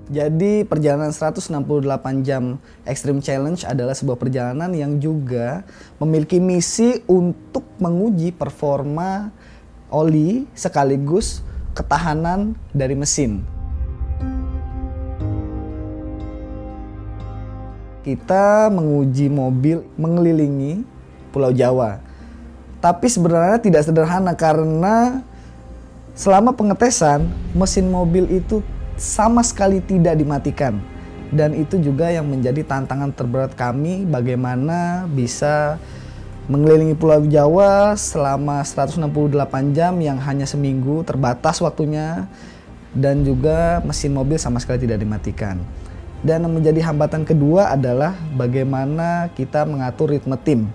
Jadi perjalanan 168 jam Extreme Challenge adalah sebuah perjalanan yang juga memiliki misi untuk menguji performa oli sekaligus ketahanan dari mesin. Kita menguji mobil mengelilingi Pulau Jawa. Tapi sebenarnya tidak sederhana karena selama pengetesan mesin mobil itu sama sekali tidak dimatikan. Dan itu juga yang menjadi tantangan terberat kami, bagaimana bisa mengelilingi Pulau Jawa selama 168 jam yang hanya seminggu, terbatas waktunya, dan juga mesin mobil sama sekali tidak dimatikan. Dan yang menjadi hambatan kedua adalah bagaimana kita mengatur ritme tim.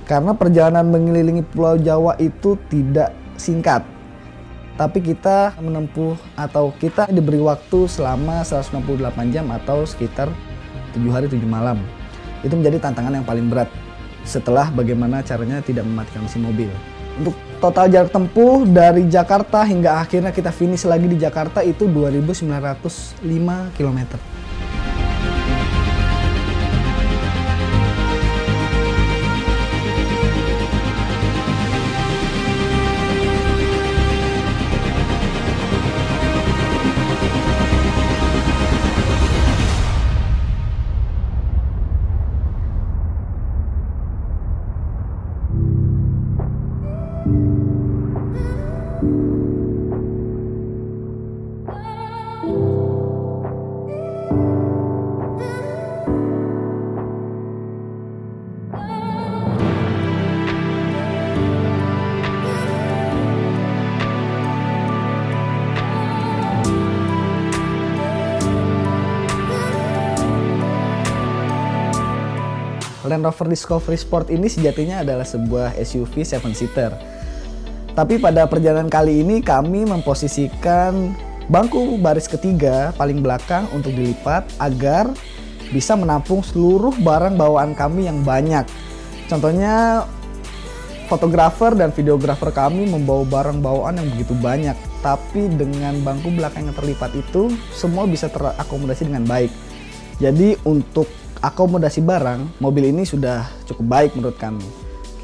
Karena perjalanan mengelilingi Pulau Jawa itu tidak singkat. Tapi kita menempuh atau kita diberi waktu selama 168 jam atau sekitar 7 hari 7 malam. Itu menjadi tantangan yang paling berat setelah bagaimana caranya tidak mematikan mesin mobil. Untuk total jarak tempuh dari Jakarta hingga akhirnya kita finish lagi di Jakarta itu 2.905 km. Land Rover Discovery Sport ini sejatinya adalah sebuah SUV 7-seater. Tapi pada perjalanan kali ini kami memposisikan bangku baris ketiga paling belakang untuk dilipat agar bisa menampung seluruh barang bawaan kami yang banyak. Contohnya fotografer dan videografer kami membawa barang bawaan yang begitu banyak. Tapi dengan bangku belakang yang terlipat itu semua bisa terakomodasi dengan baik. Jadi untuk akomodasi barang, mobil ini sudah cukup baik menurut kami.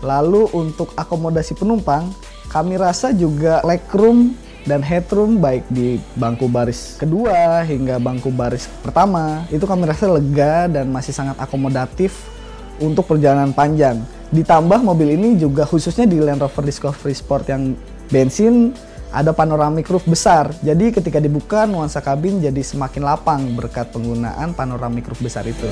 Lalu untuk akomodasi penumpang, kami rasa juga legroom dan headroom baik di bangku baris kedua hingga bangku baris pertama itu kami rasa lega dan masih sangat akomodatif untuk perjalanan panjang. Ditambah mobil ini juga khususnya di Land Rover Discovery Sport yang bensin ada panoramic roof besar. Jadi ketika dibuka nuansa kabin jadi semakin lapang berkat penggunaan panoramic roof besar itu.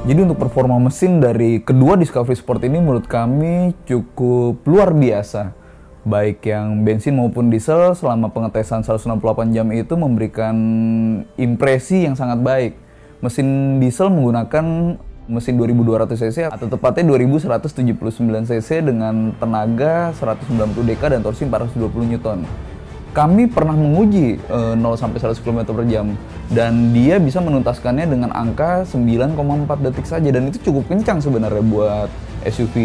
Jadi untuk performa mesin dari kedua Discovery Sport ini menurut kami cukup luar biasa. Baik yang bensin maupun diesel selama pengetesan 168 jam itu memberikan impresi yang sangat baik. Mesin diesel menggunakan mesin 2200 cc atau tepatnya 2179 cc dengan tenaga 190 dk dan torsi 420 Newton. Kami pernah menguji 0 sampai 100 km per jam dan dia bisa menuntaskannya dengan angka 9,4 detik saja, dan itu cukup kencang sebenarnya buat SUV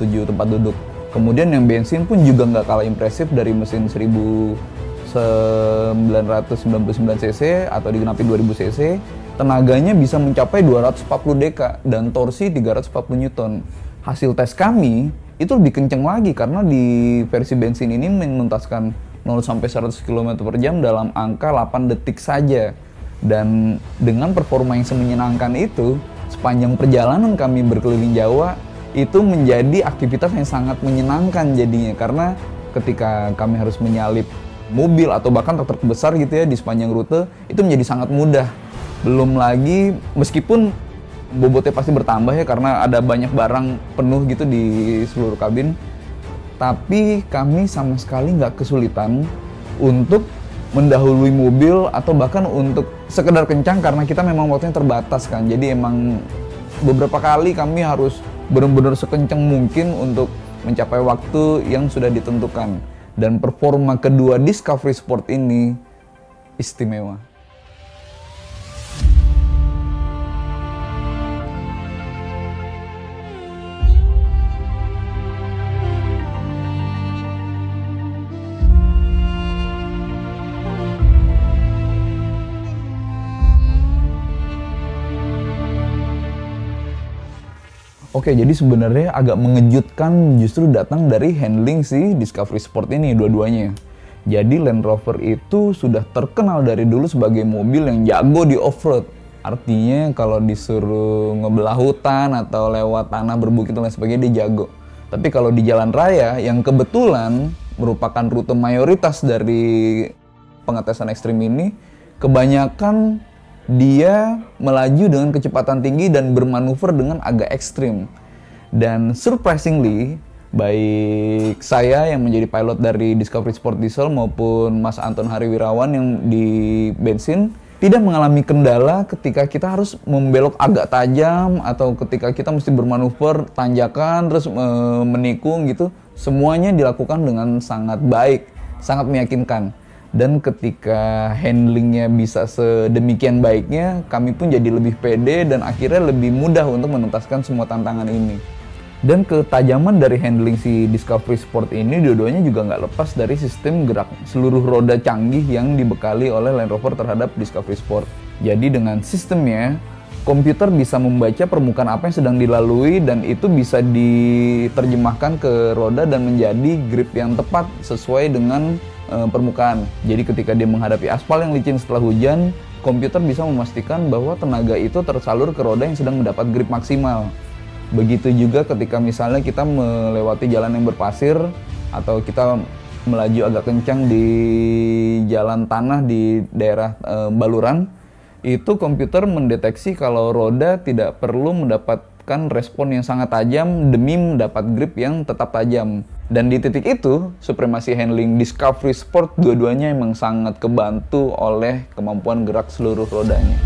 7 tempat duduk. Kemudian yang bensin pun juga nggak kalah impresif dari mesin 1999 cc atau digenapi 2000 cc, tenaganya bisa mencapai 240 dk dan torsi 340 Newton. Hasil tes kami itu lebih kencang lagi karena di versi bensin ini menuntaskan 0 sampai 100 km per jam dalam angka 8 detik saja. Dan dengan performa yang semenyenangkan itu, sepanjang perjalanan kami berkeliling Jawa, itu menjadi aktivitas yang sangat menyenangkan jadinya. Karena ketika kami harus menyalip mobil atau bahkan truk besar gitu ya di sepanjang rute, itu menjadi sangat mudah. Belum lagi, meskipun bobotnya pasti bertambah ya karena ada banyak barang penuh gitu di seluruh kabin, tapi kami sama sekali nggak kesulitan untuk mendahului mobil atau bahkan untuk sekedar kencang karena kita memang waktunya terbatas kan. Jadi emang beberapa kali kami harus benar-benar sekencang mungkin untuk mencapai waktu yang sudah ditentukan. Dan performa kedua Discovery Sport ini istimewa. Oke, jadi sebenarnya agak mengejutkan justru datang dari handling si Discovery Sport ini dua-duanya. Jadi Land Rover itu sudah terkenal dari dulu sebagai mobil yang jago di off-road. Artinya kalau disuruh ngebelah hutan atau lewat tanah berbukit dan lain sebagainya dia jago. Tapi kalau di jalan raya yang kebetulan merupakan rute mayoritas dari pengetesan ekstrim ini, kebanyakan dia melaju dengan kecepatan tinggi dan bermanuver dengan agak ekstrim. Dan surprisingly, baik saya yang menjadi pilot dari Discovery Sport Diesel maupun Mas Anton Hariwirawan yang di bensin tidak mengalami kendala ketika kita harus membelok agak tajam atau ketika kita mesti bermanuver tanjakan terus menikung gitu. Semuanya dilakukan dengan sangat baik, sangat meyakinkan. Dan ketika handlingnya bisa sedemikian baiknya, kami pun jadi lebih pede dan akhirnya lebih mudah untuk menuntaskan semua tantangan ini. Dan ketajaman dari handling si Discovery Sport ini dua-duanya juga nggak lepas dari sistem gerak seluruh roda canggih yang dibekali oleh Land Rover terhadap Discovery Sport. Jadi dengan sistemnya, komputer bisa membaca permukaan apa yang sedang dilalui dan itu bisa diterjemahkan ke roda dan menjadi grip yang tepat sesuai dengan permukaan. Jadi ketika dia menghadapi aspal yang licin setelah hujan, komputer bisa memastikan bahwa tenaga itu tersalur ke roda yang sedang mendapat grip maksimal. Begitu juga ketika misalnya kita melewati jalan yang berpasir atau kita melaju agak kencang di jalan tanah di daerah baluran, itu komputer mendeteksi kalau roda tidak perlu mendapatkan respon yang sangat tajam demi mendapat grip yang tetap tajam. Dan di titik itu, supremasi handling Discovery Sport dua-duanya emang sangat kebantu oleh kemampuan gerak seluruh rodanya.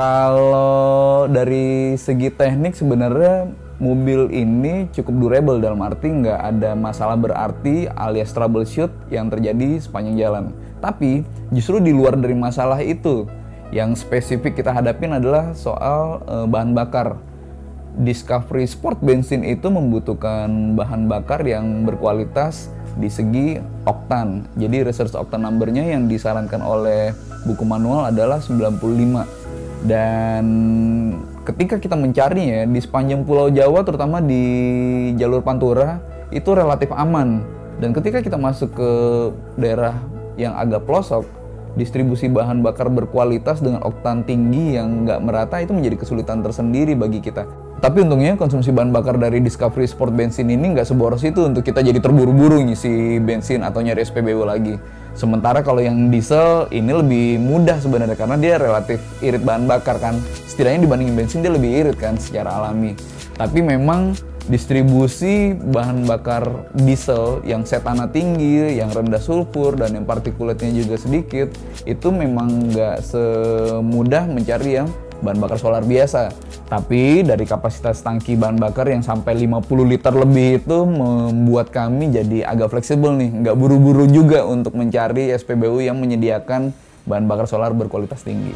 Kalau dari segi teknik sebenarnya mobil ini cukup durable dalam arti nggak ada masalah berarti alias troubleshoot yang terjadi sepanjang jalan. Tapi justru di luar dari masalah itu yang spesifik kita hadapin adalah soal bahan bakar. Discovery Sport bensin itu membutuhkan bahan bakar yang berkualitas di segi oktan. Jadi reserve octane number-nya yang disarankan oleh buku manual adalah 95. Dan ketika kita mencarinya di sepanjang Pulau Jawa, terutama di jalur Pantura, itu relatif aman. Dan ketika kita masuk ke daerah yang agak pelosok, distribusi bahan bakar berkualitas dengan oktan tinggi yang nggak merata itu menjadi kesulitan tersendiri bagi kita. Tapi untungnya konsumsi bahan bakar dari Discovery Sport bensin ini nggak seboros itu untuk kita jadi terburu-buru ngisi bensin atau nyari SPBU lagi. Sementara kalau yang diesel ini lebih mudah sebenarnya karena dia relatif irit bahan bakar kan. Setidaknya dibandingin bensin dia lebih irit kan secara alami. Tapi memang distribusi bahan bakar diesel yang setana tinggi, yang rendah sulfur dan yang partikulatnya juga sedikit, itu memang nggak semudah mencari yang bahan bakar solar biasa. Tapi dari kapasitas tangki bahan bakar yang sampai 50 liter lebih itu membuat kami jadi agak fleksibel nih, nggak buru-buru juga untuk mencari SPBU yang menyediakan bahan bakar solar berkualitas tinggi.